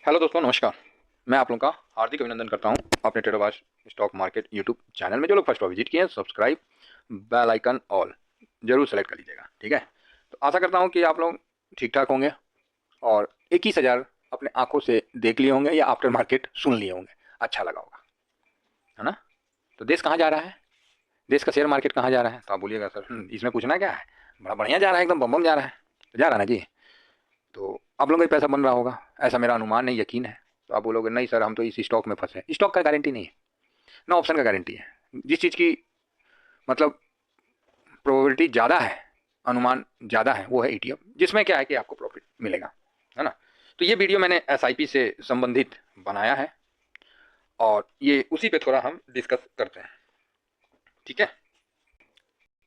Hello दोस्तों, नमस्कार। मैं आप लोगों का हार्दिक अभिनंदन करता हूं अपने ट्रेडरबाज स्टॉक मार्केट यूट्यूब चैनल में। जो लोग फर्स्ट बार विजिट किए हैं, सब्सक्राइब, बेल आइकन ऑल जरूर सेलेक्ट कर लीजिएगा, ठीक है। तो आशा करता हूं कि आप लोग ठीक ठाक होंगे और 21,000 अपने आंखों से देख लिए होंगे या आफ्टर मार्केट सुन लिए होंगे। अच्छा लगा होगा, है ना। तो देश कहाँ जा रहा है, देश का शेयर मार्केट कहाँ जा रहा है, तो आप बोलिएगा सर इसमें पूछना क्या है, बड़ा बढ़िया जा रहा है, एकदम बम बम जा रहा है। तो जा रहा है ना जी। तो आप लोगों का पैसा बन रहा होगा, ऐसा मेरा अनुमान नहीं, यकीन है। तो आप बोलोगे नहीं सर, हम तो इस स्टॉक में फंसे हैं। स्टॉक का गारंटी नहीं है ना, ऑप्शन का गारंटी है। जिस चीज़ की मतलब प्रोबेबिलिटी ज़्यादा है, अनुमान ज़्यादा है, वो है ईटीएफ, जिसमें क्या है कि आपको प्रॉफिट मिलेगा, है ना। तो ये वीडियो मैंने एसआईपी से संबंधित बनाया है और ये उसी पे थोड़ा हम डिस्कस करते हैं, ठीक है।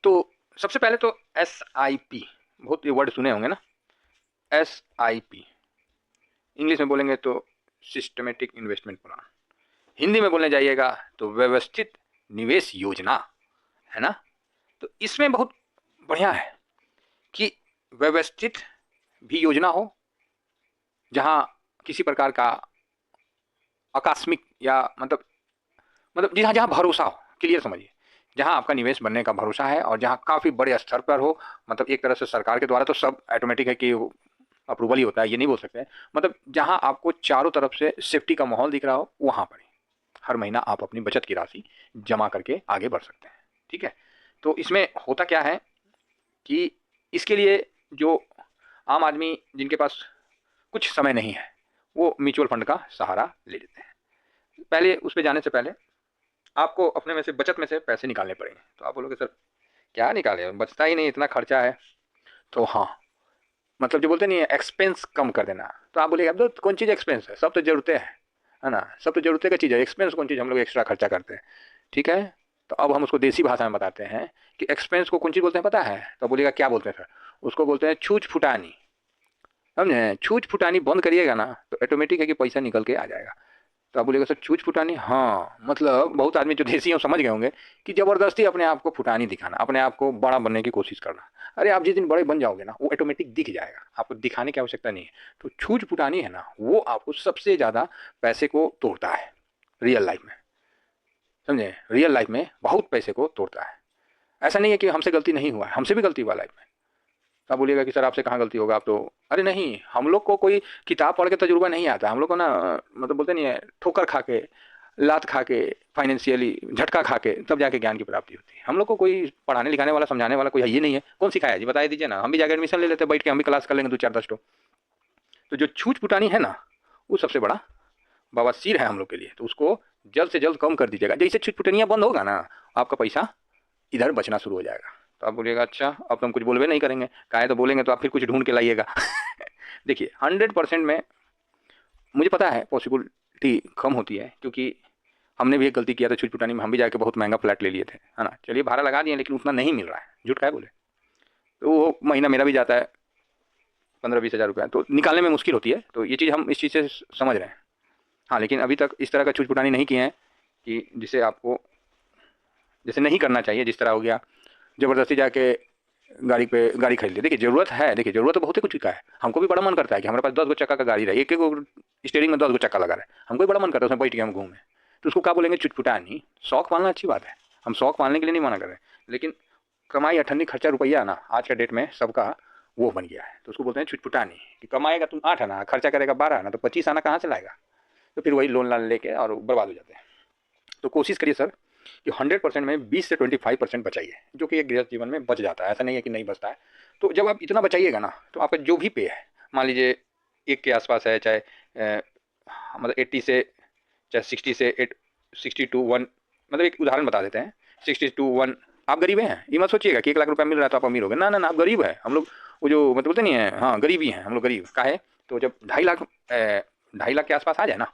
तो सबसे पहले तो एसआईपी, बहुत ये वर्ड सुने होंगे ना। एसआईपी इंग्लिश में बोलेंगे तो सिस्टमेटिक इन्वेस्टमेंट प्लान, हिंदी में बोलने जाइएगा तो व्यवस्थित निवेश योजना, है ना। तो इसमें बहुत बढ़िया है कि व्यवस्थित भी योजना हो, जहां किसी प्रकार का आकस्मिक या मतलब जहाँ जहाँ भरोसा हो, क्लियर समझिए, जहाँ आपका निवेश बनने का भरोसा है और जहाँ काफ़ी बड़े स्तर पर हो। मतलब एक तरह से सरकार के द्वारा तो सब ऑटोमेटिक है कि अप्रूवल ही होता है, ये नहीं बोल सकते। मतलब जहाँ आपको चारों तरफ से सेफ्टी का माहौल दिख रहा हो, वहाँ पर हर महीना आप अपनी बचत की राशि जमा करके आगे बढ़ सकते हैं, ठीक है। तो इसमें होता क्या है कि इसके लिए जो आम आदमी जिनके पास कुछ समय नहीं है, वो म्यूचुअल फंड का सहारा ले लेते हैं। पहले उस पर जाने से पहले आपको अपने में से बचत में से पैसे निकालने पड़ेंगे। तो आप बोलोगे सर क्या निकाले, बचता ही नहीं, इतना खर्चा है। तो हाँ, मतलब जो बोलते नहीं है एक्सपेंस कम कर देना। तो आप बोलिए अब तो कौन चीज़ एक्सपेंस है, सब तो जरूरतें हैं, है ना। सब तो जरूरतें का चीज़ है, एक्सपेंस कौन चीज़ हम लोग एक्स्ट्रा खर्चा करते हैं, ठीक है। तो अब हम उसको देसी भाषा में बताते हैं कि एक्सपेंस को कौन चीज़ बोलते हैं पता है। तो बोलिएगा क्या बोलते हैं सर, उसको बोलते हैं छूछ फुटानी, समझे। छूछ फुटानी बंद करिएगा ना तो ऑटोमेटिक है कि पैसा निकल के आ जाएगा। तो आप बोलिएगा सर छूछ फुटानी, हाँ मतलब बहुत आदमी जो देसी हो समझ गए होंगे कि जबरदस्ती अपने आप को फुटानी दिखाना, अपने आप को बड़ा बनने की कोशिश करना। अरे आप जिस दिन बड़े बन जाओगे ना, वो ऑटोमेटिक दिख जाएगा, आपको दिखाने की आवश्यकता नहीं है। तो छूछ फुटानी है ना, वो आपको सबसे ज़्यादा पैसे को तोड़ता है रियल लाइफ में, समझे। रियल लाइफ में बहुत पैसे को तोड़ता है। ऐसा नहीं है कि हमसे गलती नहीं हुआ है, हमसे भी गलती हुआ लाइफ में। तो आप बोलिएगा कि सर आपसे कहाँ गलती होगा, आप तो, अरे नहीं, हम लोग को कोई किताब पढ़ के तजुर्बा नहीं आता। हम लोग को ना मतलब बोलते नहीं है, ठोकर खा के, लात खा के, फाइनेंशियली झटका खा के तब जाके ज्ञान की प्राप्ति होती है। हम लोग को कोई पढ़ाने लिखाने वाला समझाने वाला कोई है ये नहीं है। कौन सिखाया जी, बता दीजिए ना, हम भी जाकर एडमिशन ले लेते, बैठ के हम भी क्लास कर लेंगे 2 4 10 तो। तो जो छूट पुटानी है ना, वो सबसे बड़ा बवासीर है हम लोग के लिए। तो उसको जल्द से जल्द कम कर दीजिएगा। जैसे छूट पुटनिया बंद होगा ना, आपका पैसा इधर बचना शुरू हो जाएगा। तो आप बोलिएगा अच्छा अब तो हम कुछ बोलबे नहीं करेंगे, काहे तो बोलेंगे तो आप फिर कुछ ढूंढ के लाइएगा। देखिए 100% में मुझे पता है पॉसिबिलिटी कम होती है, क्योंकि हमने भी एक गलती किया था छुटपुटानी में, हम भी जाके बहुत महंगा फ्लैट ले लिए थे, है ना। चलिए भाड़ा लगा दिए, लेकिन उतना नहीं मिल रहा है, झूठ का है बोले। तो वो महीना मेरा भी जाता है 15-20 हज़ार रुपया, तो निकालने में मुश्किल होती है। तो ये चीज़ हम इस चीज़ से समझ रहे हैं। हाँ, लेकिन अभी तक इस तरह का छुटपुटानी नहीं किए हैं कि जिसे आपको जैसे नहीं करना चाहिए, जिस तरह हो गया ज़बरदस्ती जाके गाड़ी पे गाड़ी खरीद ली। देखिए ज़रूरत है, देखिए ज़रूरत तो बहुत ही कुछ का है। हमको भी बड़ा मन करता है कि हमारे पास 10 गो चक्का का गाड़ी रहे, एक एक स्टेयरिंग में 10 गो चक्का लगा रहे, हमको भी बड़ा मन करता है उसमें बैठ के हम घूमें। तो उसको क्या बोलेंगे, चुटपुटानी। शौक पालना अच्छी बात है, हम शौक पालने के लिए नहीं मना कर रहे, लेकिन कमाई अठन्नी खर्चा रुपया ना आज का डेट में सबका वो बन गया है। तो उसको बोलते हैं छुटपुटानी कि कमाएगा तुम 8 आना, खर्चा करेगा 12 आना, तो 25 आना कहाँ से लाएगा। तो फिर वही लोन लान लेके और बर्बाद हो जाते हैं। तो कोशिश करिए सर कि 100% में 20 से 25% बचाइए, जो कि एक गृहस्थ जीवन में बच जाता है। ऐसा नहीं है कि नहीं बचता है। तो जब आप इतना बचाइएगा ना, तो आपका जो भी पे है, मान लीजिए 1 के आसपास है, चाहे मतलब 80 से, चाहे 60 से 60 टू 1, मतलब एक उदाहरण बता देते हैं, 60 टू 1। आप गरीब हैं, ये मत सोचिएगा कि 1 लाख रुपया मिल रहा है तो आप अमीर हो गए। ना ना ना, आप गरीब है। हम लोग वो जो मतलब बोलते नहीं है, हाँ गरीबी है हम लोग, गरीब का है। तो जब 2.5 लाख के आसपास आ जाए ना,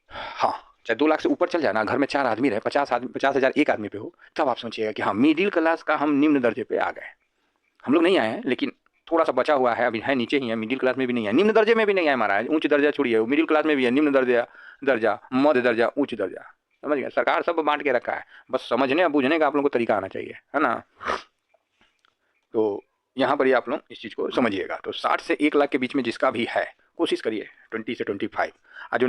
हाँ चाहे 2 लाख से ऊपर चल जाए ना, घर में 4 आदमी रहे, 50 आदमी, 50 हज़ार एक आदमी पे हो, तब आप सोचिएगा कि हाँ मिडिल क्लास का हम निम्न दर्जे पे आ गए। हम लोग नहीं आए हैं, लेकिन थोड़ा सा बचा हुआ है, अभी है नीचे ही है, मिडिल क्लास में भी नहीं है, निम्न दर्जे में भी नहीं है हमारा। उच्च दर्जा छोड़िए, मिडिल क्लास में भी है, निम्न दर्जा, दर्जा, मध्य दर्जा, उच्च दर्जा। समझ गए, सरकार सब बांट के रखा है, बस समझने और बूझने का आप लोगों को तरीका आना चाहिए, है ना। तो यहाँ पर ही आप लोग इस चीज़ को समझिएगा। तो 60 से 1 लाख के बीच में जिसका भी है, कोशिश करिए 20 से 25। और जो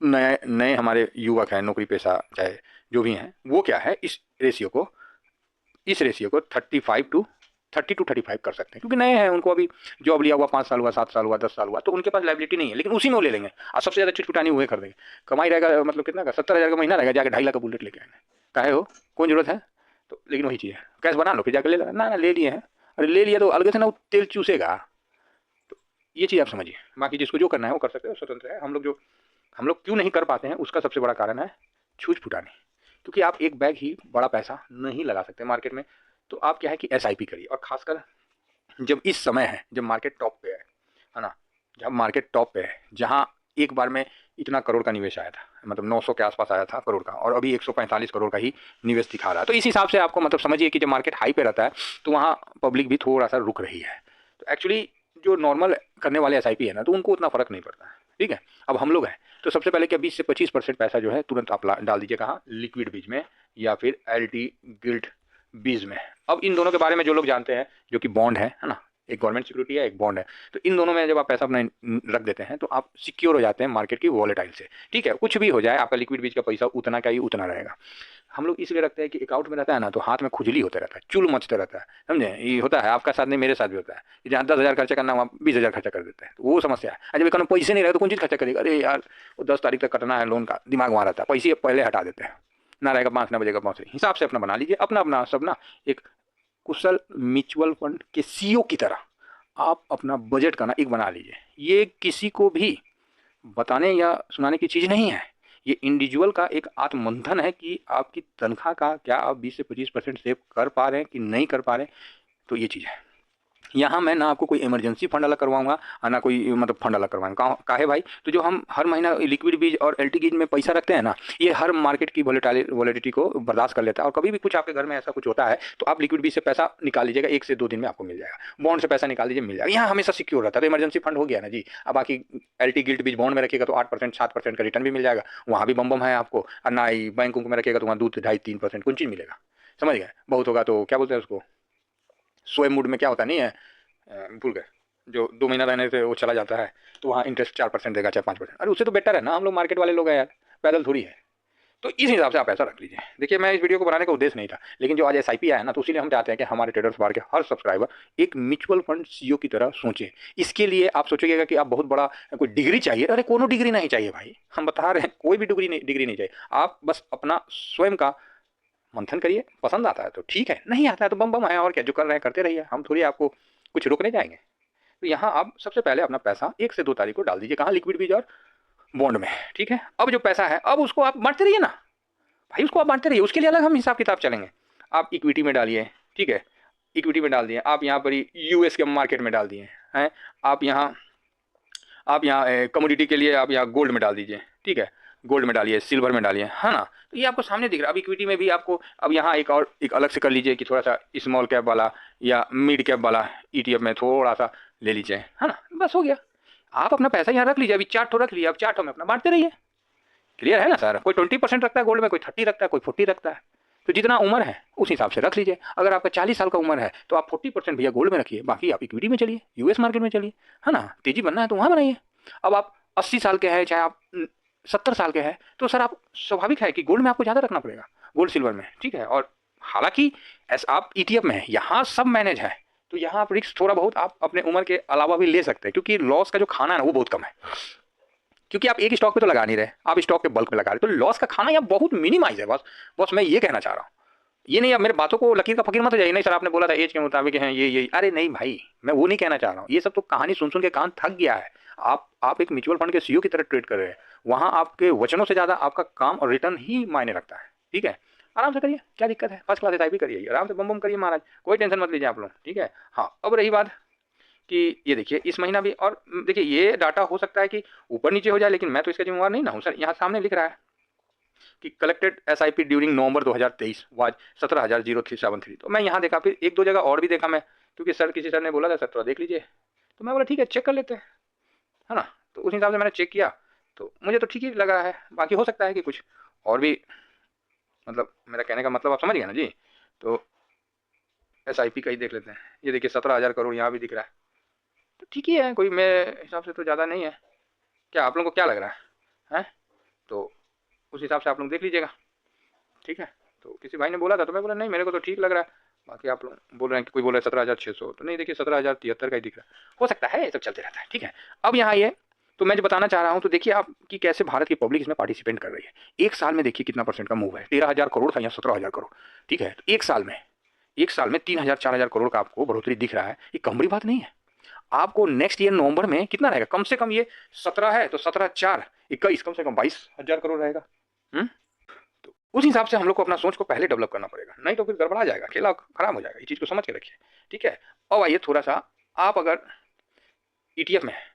नए नए हमारे युवक हैं, नौकरी पेशा चाहे जो भी हैं, वो क्या है, इस रेशियो को 30 to 35 कर सकते हैं, क्योंकि नए हैं, उनको अभी जॉब लिया हुआ 5 साल हुआ, 7 साल हुआ, 10 साल हुआ, तो उनके पास लाइबिलिटी नहीं है, लेकिन उसी में वो ले लेंगे और सबसे ज़्यादा चिटपुटानी हुए कर देंगे। कमाई रहेगा मतलब कितना का, 70,000 का महीना रहेगा, जाके 2.5 लाख का बुलेट लेके आएंगे। काहे हो, कौन जरूरत है? तो लेकिन वही चीज़ है, कैश बना लो फिर जाकर ले लो ना, ना ले लिए हैं, अरे ले लिया तो अलग से ना वो तेल चूसेगा। तो ये चीज़ आप समझिए। बाकी जिसको जो करना है वो कर सकते हो, स्वतंत्र है। हम लोग क्यों नहीं कर पाते हैं, उसका सबसे बड़ा कारण है छूछ फुटानी। क्योंकि आप एक बैग ही बड़ा पैसा नहीं लगा सकते मार्केट में, तो आप क्या है कि एसआईपी करिए। और खासकर जब इस समय है, जब मार्केट टॉप पे है ना, जब मार्केट टॉप पे है, जहाँ एक बार में इतना करोड़ का निवेश आया था, मतलब 900 के आसपास आया था करोड़ का, और अभी 145 करोड़ का ही निवेश दिखा रहा है। तो इस हिसाब से आपको मतलब समझिए कि जब मार्केट हाई पे रहता है तो वहाँ पब्लिक भी थोड़ा सा रुक रही है। तो एक्चुअली जो नॉर्मल करने वाले एसआईपी है ना, तो उनको उतना फर्क नहीं पड़ता है। ठीक है, अब हम लोग हैं तो सबसे पहले क्या 20 से 25% पैसा जो है तुरंत आप डाल दीजिए कहाँ, लिक्विड बीज में या फिर एलटी गिल्ट बीज में। अब इन दोनों के बारे में जो लोग जानते हैं, जो कि बॉन्ड है ना, एक गवर्नमेंट सिक्योरिटी है, एक बॉन्ड है, तो इन दोनों में जब आप पैसा अपना रख देते हैं तो आप सिक्योर हो जाते हैं मार्केट की वॉलेटाइल से। ठीक है, कुछ भी हो जाए आपका लिक्विड बीज का पैसा उतना का ही उतना रहेगा। हम लोग इसलिए रखते हैं कि अकाउंट में रहता है ना, तो हाथ में खुजली होते रहता है, चुल मचते रहता है, समझे। ये होता है आपका साथ नहीं, मेरे साथ भी होता है, जहाँ 10,000 खर्चा करना वहाँ 20,000 खर्चा कर देते हैं, तो वो समस्या है। जब अकाउंट में पैसे नहीं रहे तो कौन चीज़ खर्चा करेगा, अरे यार वो 10 तारीख तक कटना है लोन का, दिमाग वहाँ रहता है, पैसे पहले हटा देते हैं, ना रहेगा 5 ना बजेगा 5। हिसाब से अपना बना लीजिए, अपना अपना सब ना एक कुशल म्यूचुअल फंड के सीईओ की तरह आप अपना बजट का ना एक बना लीजिए। ये किसी को भी बताने या सुनाने की चीज़ नहीं है, ये इंडिविजुअल का एक आत्ममंथन है कि आपकी तनख्वाह का क्या आप 20 से 25% सेव कर पा रहे हैं कि नहीं कर पा रहे हैं। तो ये चीज़ है। यहाँ मैं ना आपको कोई इमरजेंसी फंड अलग करवाऊंगा और ना कोई मतलब फंड अलग करवाऊंगा। काहे भाई, तो जो हम हर महीना लिक्विड बीज और एलटी बीज में पैसा रखते हैं ना, ये हर मार्केट की वॉलेटिलिटी को बर्दाश्त कर लेता है। और कभी भी कुछ आपके घर में ऐसा कुछ होता है तो आप लिक्विड बीज से पैसा निकाल लीजिएगा, 1 से 2 दिन में आपको मिल जाएगा। बॉन्ड से पैसा निकाल लीजिए, मिल जाएगा, यहाँ हमेशा सिक्योर रहता है। तो इमरजेंसी फंड हो गया ना जी। अब बाकी एलटी गिल्ट बीज बॉन्ड में रखिएगा तो 8% 7% का रिटर्न भी मिल जाएगा, वहाँ भी बम है आपको। और ना ही बैंकों में रखिएगा तो वहाँ 2 2.5 3% कौन चीज़ मिलेगा, समझ गए। बहुत होगा तो क्या बोलते हैं उसको, सोए मूड में क्या होता नहीं है, भूल गए, जो 2 महीना रहने से वो चला जाता है, तो वहाँ इंटरेस्ट 4% देगा, चाहे 5%। अरे उससे तो बेटर है ना, हम लोग मार्केट वाले लोग हैं यार, पैदल थोड़ी है। तो इस हिसाब से आप ऐसा रख लीजिए। देखिए मैं इस वीडियो को बनाने का उद्देश्य नहीं था, लेकिन जो आज एसआईपी आया ना, तो इसीलिए हम चाहते हैं कि हमारे ट्रेडर्स बार के हर सब्सक्राइबर एक म्यूचुअल फंड सीईओ की तरह सोचें। इसके लिए आप सोचिएगा कि आप बहुत बड़ा कोई डिग्री चाहिए, अरे कोनो डिग्री नहीं चाहिए भाई, हम बता रहे हैं कोई भी डिग्री नहीं चाहिए। आप बस अपना स्वयं का मंथन करिए, पसंद आता है तो ठीक है, नहीं आता है तो बम बम है, और क्या, जो कर रहे हैं करते रहिए, हम थोड़ी आपको कुछ रोकने जाएंगे। तो यहाँ आप सबसे पहले अपना पैसा 1 से 2 तारीख को डाल दीजिए कहाँ, लिक्विड बीज और बॉन्ड में। ठीक है, अब जो पैसा है अब उसको आप बांटते रहिए ना भाई, उसको आप बांटते रहिए, उसके लिए अलग हम हिसाब किताब चलेंगे। आप इक्विटी में डालिए, ठीक है, इक्विटी में डाल दिए आप, यहाँ पर ही यूएस के मार्केट में डाल दिए हैं आप यहाँ कमोडिटी के लिए आप यहाँ गोल्ड में डाल दीजिए, ठीक है, गोल्ड में डालिए, सिल्वर में डालिए, है ना। तो ये आपको सामने दिख रहा है। अब इक्विटी में भी आपको अब यहाँ एक अलग से कर लीजिए कि थोड़ा सा स्मॉल कैप वाला या मिड कैप वाला ईटीएफ में थोड़ा सा ले लीजिए, है ना, बस हो गया। आप अपना पैसा यहाँ रख लीजिए, अभी 4 ठो रख लिया, अब 4 ठो में अपना बांटते रहिए। क्लियर है ना सर, कोई 20% रखता है गोल्ड में, कोई 30 रखता है, कोई 40 रखता है, तो जितना उम्र है उस हिसाब से रख लीजिए। अगर आपका 40 साल का उम्र है तो आप 40% भैया गोल्ड में रखिए, बाकी आप इक्विटी में चलिए, यूएस मार्केट में चलिए, है ना, तेजी बनना है तो वहाँ बनाइए। अब आप 80 साल के हैं, चाहे आप 70 साल के हैं, तो सर आप स्वाभाविक है कि गोल्ड में आपको ज़्यादा रखना पड़ेगा, गोल्ड सिल्वर में, ठीक है। और हालांकि आप ईटीएफ में है, यहाँ सब मैनेज है, तो यहाँ आप रिस्क थोड़ा बहुत आप अपने उम्र के अलावा भी ले सकते हैं, क्योंकि लॉस का जो खाना है ना वो बहुत कम है, क्योंकि आप एक स्टॉक पे तो लगा नहीं रहे, आप स्टॉक के बल्क में लगा रहे, तो लॉस का खाना यहाँ बहुत मिनिमाइज है। बस मैं ये कहना चाह रहा हूँ। ये नहीं, अब मेरे बातों को लकीर का फकीर मत हो जाइए, नहीं सर आपने बोला था एज के मुताबिक हैं ये, अरे नहीं भाई, मैं वो नहीं कहना चाह रहा हूँ। ये सब तो कहानी सुन सुन के कान थक गया है। आप एक म्यूचुअल फंड के सीईओ की तरह ट्रेड कर रहे हैं, वहाँ आपके वचनों से ज़्यादा आपका काम और रिटर्न ही मायने रखता है। ठीक है, आराम से करिए, क्या दिक्कत है, फर्स्ट क्लास एसआईपी करिए, आराम से बम बम करिए महाराज, कोई टेंशन मत लीजिए आप लोग। ठीक है, हाँ अब रही बात कि ये देखिए इस महीना भी, और देखिए ये डाटा हो सकता है कि ऊपर नीचे हो जाए, लेकिन मैं तो इसका जिम्मेवार नहीं ना हूँ सर। यहाँ सामने लिख रहा है कि collected SIP during November 2023 was 17,0373। तो मैं यहाँ देखा, फिर 1-2 जगह और भी देखा मैं, क्योंकि किसी सर ने बोला था सर थोड़ा देख लीजिए, तो मैं बोला ठीक है चेक कर लेते हैं, है ना। तो उस हिसाब से मैंने चेक किया, तो मुझे तो ठीक ही लगा है। बाकी हो सकता है कि कुछ और भी, मतलब मेरा कहने का मतलब आप समझ गए ना जी। तो एसआईपी का ही देख लेते हैं। ये देखिए 17,000 करोड़ यहाँ भी दिख रहा है, तो ठीक ही है, कोई मेरे हिसाब से तो ज़्यादा नहीं है। क्या आप लोगों को क्या लग रहा है? तो उस हिसाब से आप लोग देख लीजिएगा, ठीक है। तो किसी भाई ने बोला था तो मैं बोला नहीं मेरे को तो ठीक लग रहा है। बाकी आप लोग बोल रहे हैं कि कोई बोल रहा है 17,600, तो नहीं देखिए 17,073 का ही दिख रहा है, हो सकता है ये सब चलते रहता है, ठीक है। अब यहाँ ये तो मैं जो बताना चाह रहा हूँ, तो देखिए आप कि कैसे भारत की पब्लिक इसमें पार्टिसिपेट कर रही है। एक साल में देखिए कितना परसेंट का मूव है, 13,000 करोड़ था या 17,000 करोड़, ठीक है। तो एक साल में 3,000 4,000 करोड़ का आपको बढ़ोतरी दिख रहा है, ये कम बड़ी बात नहीं है। आपको नेक्स्ट ईयर नवंबर में कितना रहेगा, कम से कम ये 17 है तो 17 4 21, कम से कम 22,000 करोड़ रहेगा। तो उस हिसाब से हम लोग को अपना सोच को पहले डेवलप करना पड़ेगा, नहीं तो फिर गड़बड़ा जाएगा, खेला खराब हो जाएगा। ये चीज़ को समझ के रखिए, ठीक है। अब आइए थोड़ा सा, आप अगर ईटीएफ में है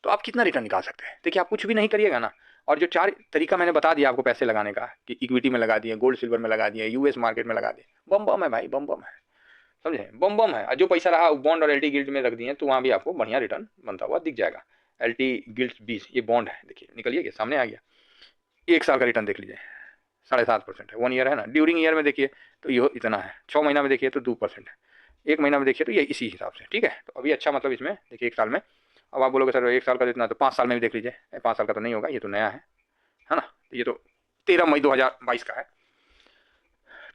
तो आप कितना रिटर्न निकाल सकते हैं। देखिए आप कुछ भी नहीं करिएगा ना, और जो 4 तरीका मैंने बता दिया आपको पैसे लगाने का, कि इक्विटी में लगा दिए, गोल्ड सिल्वर में लगा दिए, यूएस मार्केट में लगा दिए, बम बम है भाई, बम बम है, समझे, बम बम है। जो पैसा रहा बॉन्ड और एलटी गिल्ड में रख दिए तो वहाँ भी आपको बढ़िया रिटर्न बनता हुआ दिख जाएगा। एलटी गिल्ड 20, ये बॉन्ड है, देखिए निकलिए सामने आ गया। 1 साल का रिटर्न देख लीजिए, 7.5% है। 1 ईयर है ना, ड्यूरिंग ईयर में देखिए तो ये इतना है, 6 महीना में देखिए तो 2% है, 1 महीना में देखिए तो ये इसी हिसाब से, ठीक है। तो अभी अच्छा मतलब इसमें देखिए 1 साल में, अब आप बोलोगे सर 1 साल का इतना, तो 5 साल में भी देख लीजिए। 5 साल का तो नहीं होगा, ये तो नया है ना। तो ये तो 13 मई 2022 का है।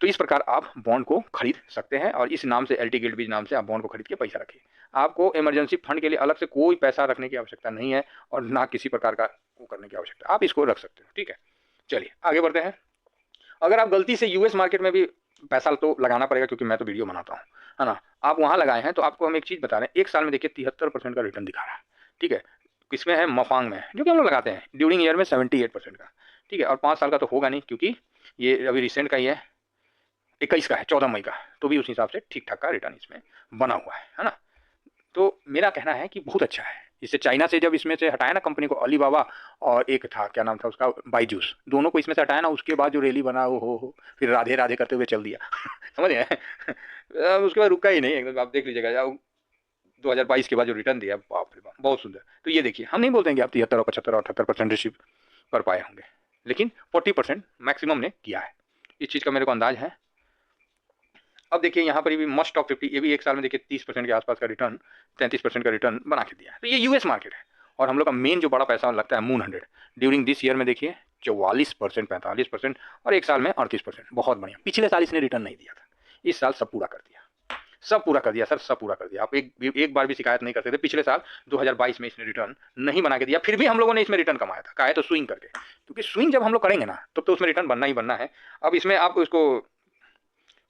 तो इस प्रकार आप बॉन्ड को खरीद सकते हैं, और इस नाम से एलटी गिल्ड बीज नाम से आप बॉन्ड को खरीद के पैसा रखिए। आपको इमरजेंसी फंड के लिए अलग से कोई पैसा रखने की आवश्यकता नहीं है, और ना किसी प्रकार का वो करने की आवश्यकता, आप इसको रख सकते हो, ठीक है। चलिए आगे बढ़ते हैं। अगर आप गलती से यूएस मार्केट में भी पैसा तो लगाना पड़ेगा, क्योंकि मैं तो वीडियो बनाता हूँ, है ना, आप वहाँ लगाए हैं, तो आपको हम एक चीज़ बता रहे हैं, 1 साल में देखिए 73% का रिटर्न दिखा रहा है, ठीक है। किसमें है, मफांग में, जो कि हम लोग लगाते हैं। ड्यूरिंग ईयर में 78% का, ठीक है। और 5 साल का तो होगा नहीं, क्योंकि ये अभी रिसेंट का ही है, 21 का है, 14 मई का, तो भी उस हिसाब से ठीक ठाक का रिटर्न इसमें बना हुआ है ना। तो मेरा कहना है कि बहुत अच्छा है। इससे चाइना से जब इसमें से हटाया ना कंपनी को, अलीबाबा और एक था क्या नाम था उसका, बाईजूस, दोनों को इसमें से हटाया ना, उसके बाद जो रैली बना वो हो फिर राधे राधे करते हुए चल दिया समझ गए उसके बाद रुका ही नहीं एकदम। आप देख लीजिएगा 2022 के बाद जो रिटर्न दिया, बाप रे बाप, बहुत सुंदर। तो ये देखिए, हम नहीं बोलते हैं कि आप 73 और 75 और 78% रिसीव कर पाए होंगे, लेकिन 40% मैक्सिमम ने किया है, इस चीज़ का मेरे को अंदाज है। अब देखिए यहाँ पर भी मस्ट ऑफ 50, ये भी 1 साल में देखिए 30% के आसपास का रिटर्न, 33% का रिटर्न बना के दिया है। तो ये यूएस मार्केट है, और हम लोग का मेन जो बड़ा पैसा लगता है मून 100, ड्यूरिंग दिस ईयर में देखिए 44%, 45%, और 1 साल में 38%, बहुत बढ़िया। पिछले साल इसने रिटर्न नहीं दिया था, इस साल सब पूरा कर दिया, सब पूरा कर दिया सर, सब पूरा कर दिया। आप एक बार भी शिकायत नहीं करते थे। पिछले साल 2022 में इसने रिटर्न नहीं बना के दिया, फिर भी हम लोगों ने इसमें रिटर्न कमाया था, कहा है तो स्विंग करके, क्योंकि स्विंग जब हम लोग करेंगे ना तो उसमें रिटर्न बनना ही बनना है। अब इसमें आप उसको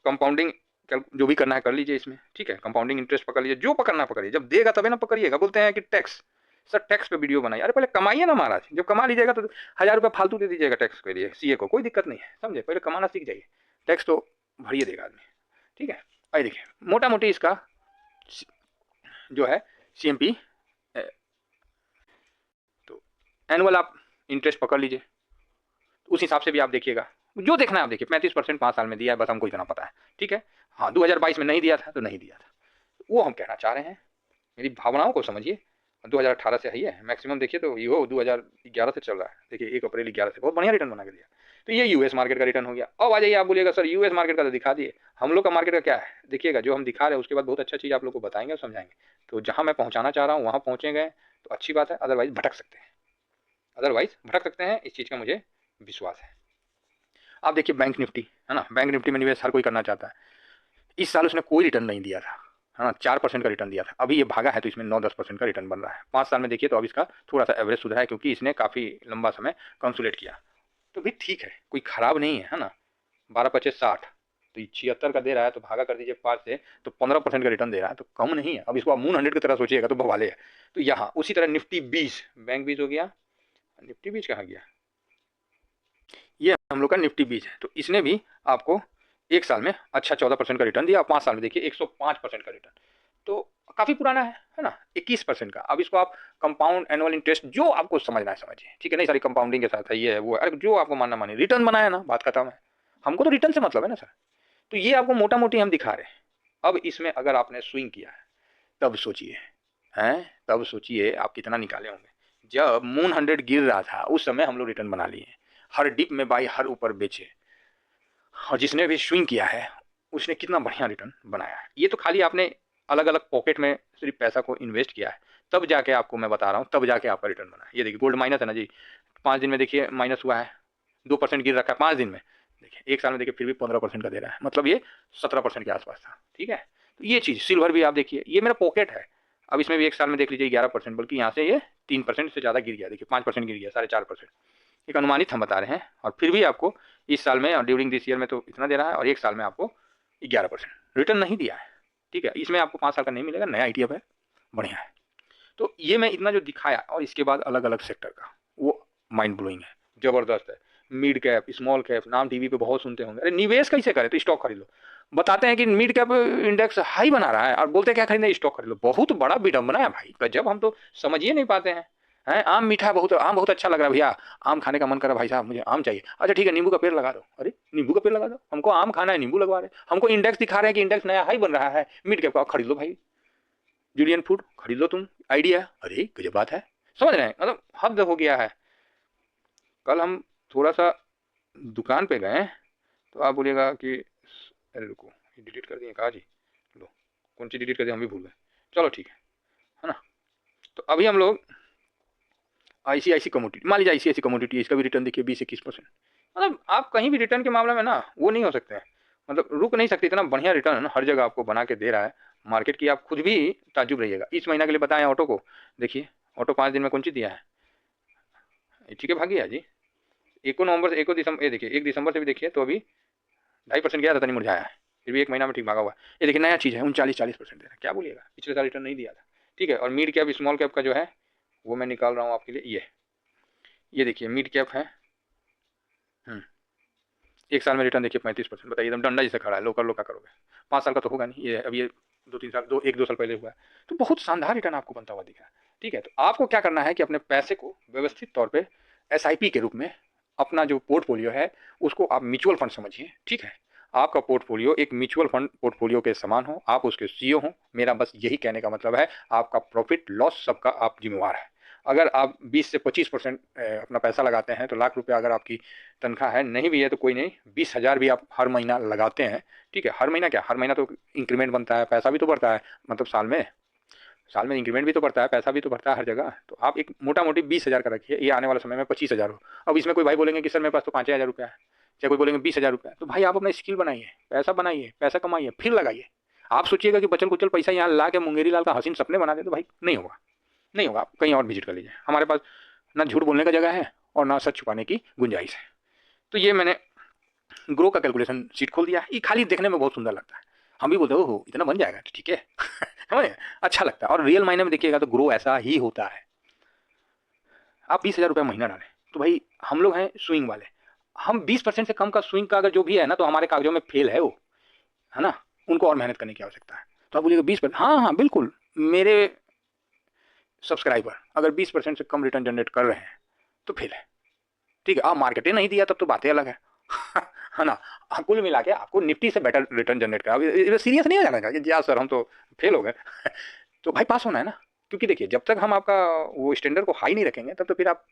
कंपाउंडिंग जो भी करना है कर लीजिए इसमें, ठीक है। कंपाउंडिंग इंटरेस्ट पकड़ लीजिए, जो पकड़ना पकड़िए, जब देगा तभी ना पकड़िएगा। बोलते हैं कि टैक्स, सर टैक्स पे वीडियो बनाइए, अरे पहले कमाइए ना महाराज, जब कमा लीजिएगा तो 1,000 रुपये फालतू दे दीजिएगा टैक्स के लिए, सीए को कोई दिक्कत नहीं है, समझे। पहले कमाना सीख जाइए, टैक्स तो भरिए देगा आदमी, ठीक है। आइए देखिए मोटा मोटी इसका जो है सीएमपी, तो एनुअल आप इंटरेस्ट पकड़ लीजिए, उस हिसाब से भी आप देखिएगा, जो देखना है आप देखिए। 35% 5 साल में दिया है, बस हमको इतना पता है, ठीक है। हाँ 2022 में नहीं दिया था तो नहीं दिया था, वो हम कहना चाह रहे हैं, मेरी भावनाओं को समझिए। 2018 से है मैक्सिमम, देखिए तो ये 2011 से चल रहा है, देखिए 1 अप्रैल 11 से बहुत बढ़िया रिटर्न बना के दिया। तो ये यूएस मार्केट का रिटर्न हो गया। अब आ जाइए, आप बोलिएगा सर यूएस मार्केट का तो दिखा दिए, हम लोग का मार्केट का क्या है, देखिएगा जो हम दिखा रहे हैं उसके बाद बहुत अच्छा चीज़ आप लोग को बताएंगे और समझाएंगे। तो जहाँ मैं पहुँचाना चाह रहा हूँ वहाँ पहुँचे गए तो अच्छी बात है, अदरवाइज भटक सकते हैं, इस चीज़ का मुझे विश्वास है। आप देखिए बैंक निफ्टी, है ना, बैंक निफ्टी में निवेश हर कोई करना चाहता है। इस साल उसने कोई रिटर्न नहीं दिया था, है ना, 4% का रिटर्न दिया था। अभी ये भागा है तो इसमें 9-10% का रिटर्न बन रहा है। 5 साल में देखिए तो अब इसका थोड़ा सा एवरेज सुधरा है, क्योंकि इसने काफ़ी लंबा समय कंसोलिडेट किया, तो भी ठीक है, कोई ख़राब नहीं है ना। 12-25-60, तो 76 का दे रहा है, तो भागा कर दीजिए 5 से, तो 15% का रिटर्न दे रहा है, तो कम नहीं है। अब इसको आप मून 100 की तरह सोचिएगा तो बवाले है। तो यहाँ उसी तरह निफ्टी 20, बैंक 20 हो गया, निफ्टी 20 कहाँ गया, ये हम लोग का निफ्टी 20 है। तो इसने भी आपको 1 साल में अच्छा 14% का रिटर्न दिया, और 5 साल में देखिए 105% का रिटर्न, तो काफ़ी पुराना है ना। 21% का। अब इसको आप कंपाउंड एनुअल इंटरेस्ट जो आपको समझना है समझिए, ठीक है। नहीं सारी कंपाउंडिंग के साथ है, ये है वो है, अरे जो आपको मानना मानिए, रिटर्न बनाया ना, बात खत्म है। हमको तो रिटर्न से मतलब है ना सर। तो ये आपको मोटा मोटी हम दिखा रहे हैं। अब इसमें अगर आपने स्विंग किया है तब सोचिए, हैं, तब सोचिए आप कितना निकाले होंगे। जब मून 100 गिर रहा था उस समय हम लोग रिटर्न बना लिए, हर डिप में बाई, हर ऊपर बेचे, और जिसने भी स्विंग किया है उसने कितना बढ़िया रिटर्न बनाया है। ये तो खाली आपने अलग अलग पॉकेट में सिर्फ पैसा को इन्वेस्ट किया है, तब जाके आपको मैं बता रहा हूँ, तब जाके आपका रिटर्न बना है। ये देखिए गोल्ड माइनस है ना जी, 5 दिन में देखिए माइनस हुआ है, 2% गिर रखा है 5 दिन में, देखिए 1 साल में देखिए फिर भी 15% का दे रहा है, मतलब ये 17% के आसपास था। ठीक है, तो ये चीज़ सिल्वर भी आप देखिए, ये मेरा पॉकेट है, अब इसमें भी 1 साल में देख लीजिए 11%, बल्कि यहाँ से ये 3% से ज़्यादा गिर गया, देखिए 5% गिर गया, 4.5%। एक अनुमानित हम बता रहे हैं, और फिर भी आपको इस साल में और ड्यूरिंग दिस ईयर में तो इतना दे रहा है, और 1 साल में आपको 11% रिटर्न नहीं दिया है। ठीक है, इसमें आपको 5 साल का नहीं मिलेगा, नया ईटीएफ है, बढ़िया है। तो ये मैं इतना जो दिखाया, और इसके बाद अलग अलग सेक्टर का, वो माइंड ब्लोइंग है, ज़बरदस्त है। मिड कैप, स्मॉल कैप, नाम टीवी पे बहुत सुनते होंगे, अरे निवेश कैसे करें, तो स्टॉक खरीद लो। बताते हैं कि मिड कैप इंडेक्स हाई बना रहा है, और बोलते हैं क्या खरीदना, स्टॉक खरीद लो। बहुत बड़ा विडंबना है भाई, गजब, हम तो समझ ही नहीं पाते हैं। आम मीठा, बहुत आम बहुत अच्छा लग रहा है भैया, आम खाने का मन कर रहा है भाई साहब, मुझे आम चाहिए। अच्छा ठीक है, नींबू का पेड़ लगा दो। अरे नींबू का पेड़ लगा दो, हमको आम खाना है, नींबू लगवा रहे। हमको इंडेक्स दिखा रहे हैं कि इंडेक्स नया हाई बन रहा है, मिड कैप का खरीद लो भाई, जुलियन फूड खरीद लो तुम, आइडिया। अरे गजब बात है, समझ रहे हैं, मतलब हद हो गया है। कल हम थोड़ा सा दुकान पे गए, तो आप बोलिएगा कि अरे रुको, डिलीट कर दिए कहा जी, लो कौन सी डिलीट कर दिया, हम भी भूल गए, चलो ठीक है ना। तो अभी हम लोग आईसीआईसी कमोडिटी, मान लीजिए आईसीआईसी कमोडिटी, इसका भी रिटर्न देखिए 20-21%। मतलब आप कहीं भी रिटर्न के मामले में ना वो नहीं हो सकते हैं, मतलब रुक नहीं सकते, इतना बढ़िया रिटर्न हर जगह आपको बना के दे रहा है मार्केट की, आप खुद भी ताज्जुब रहिएगा। इस महीना के लिए बताएं ऑटो को, देखिए ऑटो 5 दिन में कौन सी दिया है, ठीक है भागी है जी। 1 नवंबर से 1 दिसंबर, ये देखिए 1 दिसंबर से भी देखिए तो अभी 2.5% गया था, नहीं मुरझाया है, फिर भी 1 महीना में ठीक भागा हुआ है। ये देखिए नया चीज़ है, 39-40% दे रहा है, क्या बोलिएगा, पिछले साल रिटर्न नहीं दिया था। ठीक है, और मिड कैप स्मॉल कैप का जो है वो मैं निकाल रहा हूँ आपके लिए, ये देखिए मिड कैप है, 1 साल में रिटर्न देखिए 35%, बताइए एकदम डंडा जैसे खड़ा है, लो कर लो क्या करोगे, 5 साल का तो होगा नहीं, ये अब ये 2-3 साल, 1-2 साल पहले हुआ है, तो बहुत शानदार रिटर्न आपको बनता हुआ दिखा है। ठीक है, तो आपको क्या करना है कि अपने पैसे को व्यवस्थित तौर पे एसआईपी के रूप में, अपना जो पोर्टफोलियो है उसको आप म्यूचुअल फंड समझिए। ठीक है, आपका पोर्टफोलियो एक म्यूचुअल फंड पोर्टफोलियो के समान हो, आप उसके सीईओ हो, मेरा बस यही कहने का मतलब है। आपका प्रॉफिट लॉस सबका आप जिम्मेवार है। अगर आप 20 से 25% अपना पैसा लगाते हैं, तो लाख रुपया अगर आपकी तनख्वाह है, नहीं भी है तो कोई नहीं, 20,000 भी आप हर महीना लगाते हैं। ठीक है, हर महीना क्या, हर महीना तो इंक्रीमेंट बनता है, पैसा भी तो बढ़ता है, मतलब साल में इंक्रीमेंट भी तो बढ़ता है, पैसा भी तो बढ़ता है हर जगह। तो आप एक मोटा मोटी 20,000 का रखिए, ये आने वाले समय में 25,000 हो। अब इसमें कोई भाई बोलेंगे कि सर मेरे पास तो 5,000 रुपया है, चाहे कोई बोलेंगे 20,000 रुपया, तो भाई आप अपना स्किल बनाइए, पैसा बनाइए, पैसा कमाइए, फिर लगाइए। आप सोचिएगा कि बचल कुचल पैसा यहाँ ला के मुंगेरी लाल का हसीन सपने बना दे, तो भाई नहीं होगा, नहीं होगा। आप कहीं और विजिट कर लीजिए, हमारे पास ना झूठ बोलने का जगह है और ना सच छुपाने की गुंजाइश है। तो ये मैंने ग्रो का कैलकुलेशन शीट खोल दिया, ये खाली देखने में बहुत सुंदर लगता है, हम भी बोलते हो ओहो इतना बन जाएगा, ठीक है समझे, अच्छा लगता है। और रियल मायने में देखिएगा तो ग्रो ऐसा ही होता है। आप 20,000 रुपये महीना डालें, तो भाई हम लोग हैं स्विंग वाले, हम 20% से कम का स्विंग का अगर जो भी है ना, तो हमारे कागजों में फेल है वो, है ना, उनको और मेहनत करने की आवश्यकता है। तो आप बोलिएगा 20%, हाँ हाँ बिल्कुल, मेरे सब्सक्राइबर अगर 20% से कम रिटर्न जनरेट कर रहे हैं तो फेल है। ठीक है, आप मार्केट नहीं दिया तब तो बातें अलग है है ना। कुल मिला के आपको निफ्टी से बेटर रिटर्न जनरेट करा, सीरियस नहीं हो जाना चाहिए या सर हम तो फेल हो गए तो भाई पास होना है ना, क्योंकि देखिए जब तक हम आपका वो स्टैंडर्ड को हाई नहीं रखेंगे तब तो फिर आप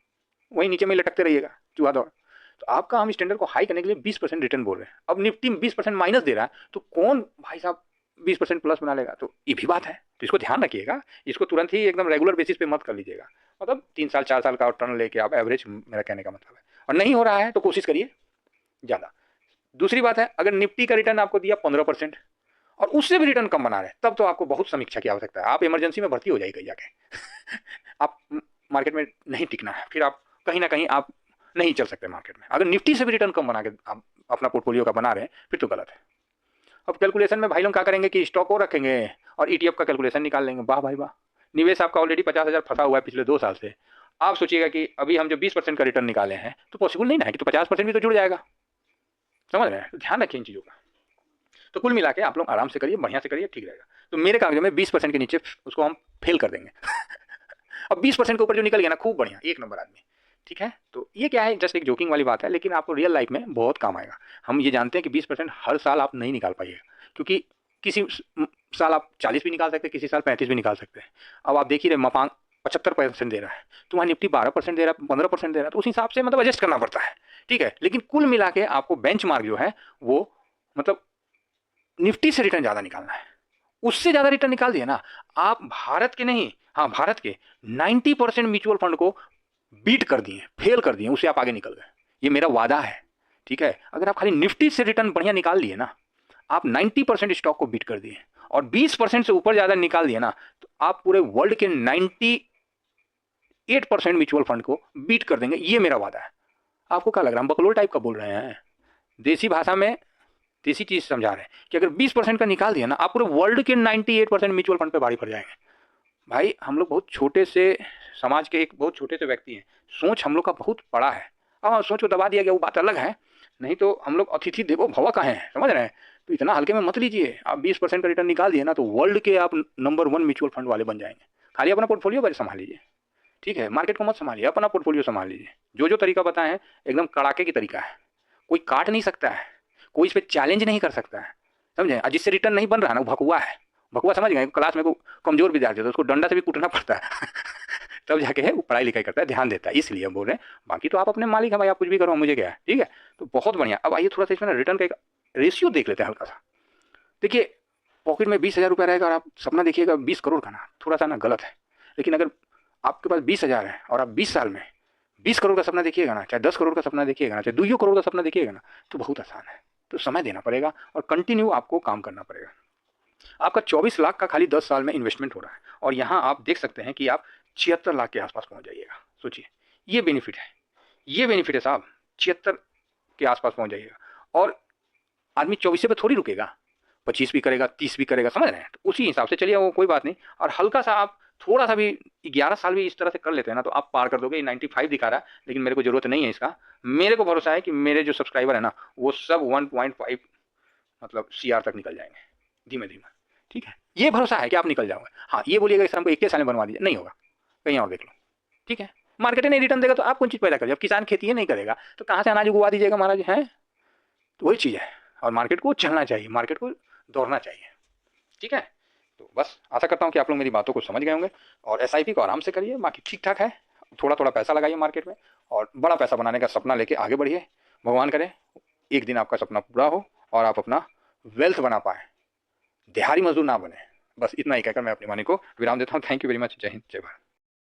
वहीं नीचे में लटकते रहिएगा चूहा दौड़। तो आपका हम स्टैंडर्ड को हाई करने के लिए 20% रिटर्न बोल रहे हैं, अब निफ्टी 20% माइनस दे रहा है, तो कौन भाई साहब 20% प्लस बना लेगा, तो ये भी बात है। तो इसको ध्यान रखिएगा, इसको तुरंत ही एकदम रेगुलर बेसिस पे मत कर लीजिएगा, मतलब 3 साल 4 साल का टर्न लेके आप एवरेज, मेरा कहने का मतलब है। और नहीं हो रहा है तो कोशिश करिए ज़्यादा। दूसरी बात है, अगर निफ्टी का रिटर्न आपको दिया 15% और उससे भी रिटर्न कम बना रहे, तब तो आपको बहुत समीक्षा की आवश्यकता है, आप इमरजेंसी में भर्ती हो जाइए कहीं जाके आप मार्केट में नहीं टिकना है, फिर आप कहीं ना कहीं आप नहीं चल सकते मार्केट में। अगर निफ्टी से भी रिटर्न कम बना के आप अपना पोर्टफोलियो का बना रहे हैं, फिर तो गलत है। अब कैलकुलेशन में भाई लोग क्या करेंगे कि स्टॉक और रखेंगे और ईटीएफ का कैलकुलेशन निकाल लेंगे, वाह भाई वाह, निवेश आपका ऑलरेडी 50,000 फंसा हुआ है पिछले 2 साल से। आप सोचिएगा कि अभी हम जो 20% का रिटर्न निकाले हैं, तो पॉसिबल नहीं ना है कि तो 50% भी तो जुड़ जाएगा, समझ रहे हैं। तो ध्यान रखिए इन चीज़ों का। तो कुल मिला के आप लोग आराम से करिए, बढ़िया से करिए, ठीक रहेगा। तो मेरे कागजों में 20% के नीचे उसको हम फेल कर देंगे अब 20% के ऊपर जो निकल गया ना, खूब बढ़िया, 1 नंबर आदमी। ठीक है, तो ये क्या है, जस्ट एक जोकिंग वाली बात है, लेकिन आपको रियल लाइफ में बहुत काम आएगा। हम ये जानते हैं कि 20% हर साल आप नहीं निकाल पाइएगा, क्योंकि किसी साल आप 40 भी निकाल सकते हैं, किसी साल 35 भी निकाल सकते हैं। अब आप देख ही रहे, मपांग 75% दे रहा है, तो वहाँ निफ्टी 12% दे रहा है, 15% दे रहा है, तो उस हिसाब से मतलब एडजस्ट करना पड़ता है। ठीक है, लेकिन कुल मिला के आपको बेंचमार्क जो है वो मतलब निफ्टी से रिटर्न ज़्यादा निकालना है, उससे ज़्यादा रिटर्न निकाल दिए ना। आप भारत के नहीं, हाँ भारत के 90% म्यूचुअल फंड को बीट कर दिए, फेल कर दिए, उससे आप आगे निकल गए। ये मेरा वादा है, ठीक है। अगर आप खाली निफ्टी से रिटर्न बढ़िया निकाल लिए ना, आप 90% स्टॉक को बीट कर दिए और 20% से ऊपर ज़्यादा निकाल दिए ना, तो आप पूरे वर्ल्ड के 98% म्यूचुअल फंड को बीट कर देंगे। ये मेरा वादा है। आपको क्या लग रहा है हम बकलोल टाइप का बोल रहे हैं? देसी भाषा में देसी चीज़ समझा रहे हैं कि अगर 20% का निकाल दिया ना, आप पूरे वर्ल्ड के 98% म्यूचुअल फंड पे भारी पड़ जाएंगे। भाई हम लोग बहुत छोटे से समाज के एक बहुत छोटे से व्यक्ति हैं, सोच हम लोग का बहुत बड़ा है। हाँ, सोच को दबा दिया गया वो बात अलग है, नहीं तो हम लोग अतिथि देवो भव का हैं, समझ रहे हैं? तो इतना हल्के में मत लीजिए। आप 20% का रिटर्न निकाल दिए ना, तो वर्ल्ड के आप नंबर 1 म्यूचुअल फंड वाले बन जाएंगे। खाली अपना पोर्टफोलियो पहले संभाल लीजिए, ठीक है। मार्केट को मत संभालिए, अपना पोर्टफोलियो संभाल लीजिए। जो जो तरीका बताए हैं एकदम कड़ाके की तरीका है, कोई काट नहीं सकता है, कोई इस पर चैलेंज नहीं कर सकता है, समझे। और जिससे रिटर्न नहीं बन रहा ना वो भकुआ है। भकुआ समझ गए? क्लास में को कमजोर विद्यार्थी है तो उसको डंडा से भी कूटना पड़ता है तब जाके है वो पढ़ाई लिखाई करता है, ध्यान देता है, इसलिए हम बोल रहे हैं। बाकी तो आप अपने मालिक हैं भाई, आप कुछ भी करो, मुझे क्या है, ठीक है। तो बहुत बढ़िया। अब आइए थोड़ा सा इसमें रिटर्न का एक रेशियो देख लेते हैं हल्का सा। देखिए, पॉकेट में 20,000 रुपया रहेगा और आप सपना देखिएगा 20 करोड़ का ना, थोड़ा सा ना गलत है। लेकिन अगर आपके पास 20,000 है और आप 20 साल में 20 करोड़ का सपना देखिएगा ना, चाहे 10 करोड़ का सपना देखिएगा ना, चाहे 2 करोड़ का सपना देखिएगा ना, तो बहुत आसान है। तो समय देना पड़ेगा और कंटिन्यू आपको काम करना पड़ेगा। आपका 24 लाख का खाली 10 साल में इन्वेस्टमेंट हो रहा है और यहाँ आप देख सकते हैं कि आप 76 लाख के आसपास पहुंच जाइएगा। सोचिए, ये बेनिफिट है, ये बेनिफिट है साहब। 76 के आसपास पहुंच जाइएगा और आदमी 24 पे थोड़ी रुकेगा, 25 भी करेगा, 30 भी करेगा, समझ रहे हैं? तो उसी हिसाब से चलिए, वो कोई बात नहीं। और हल्का सा आप थोड़ा सा भी 11 साल भी इस तरह से कर लेते हैं ना, तो आप पार कर दोगे। 95 दिखा रहा है, लेकिन मेरे को जरूरत नहीं है इसका। मेरे को भरोसा है कि मेरे जो सब्सक्राइबर है ना, वो सब 1.5 मतलब CR तक निकल जाएंगे धीमे धीमे, ठीक है। ये भरोसा है कि आप निकल जाओगे। हाँ, ये बोलिएगा सर हमको 21 साल में बनवा दीजिए, नहीं होगा, कहीं और देख लो, ठीक है। मार्केट नहीं रिटर्न देगा तो आप कौन चीज़ पैदा करिए? जब किसान खेती ही नहीं करेगा तो कहाँ से अनाज उगवा दीजिएगा महाराज, है? तो वही चीज़ है। और मार्केट को चलना चाहिए, मार्केट को दौड़ना चाहिए, ठीक है। तो बस आशा करता हूँ कि आप लोग मेरी बातों को समझ गए होंगे और SIP को आराम से करिए, बाकी ठीक ठाक है। थोड़ा थोड़ा पैसा लगाइए मार्केट में और बड़ा पैसा बनाने का सपना लेके आगे बढ़िए। भगवान करे एक दिन आपका सपना पूरा हो और आप अपना वेल्थ बना पाए, दिहाड़ी मजदूर ना बने। बस इतना ही कहकर मैं अपनी वाणी को विराम देता हूँ। Thank you very much. जय हिंद, जय भारत।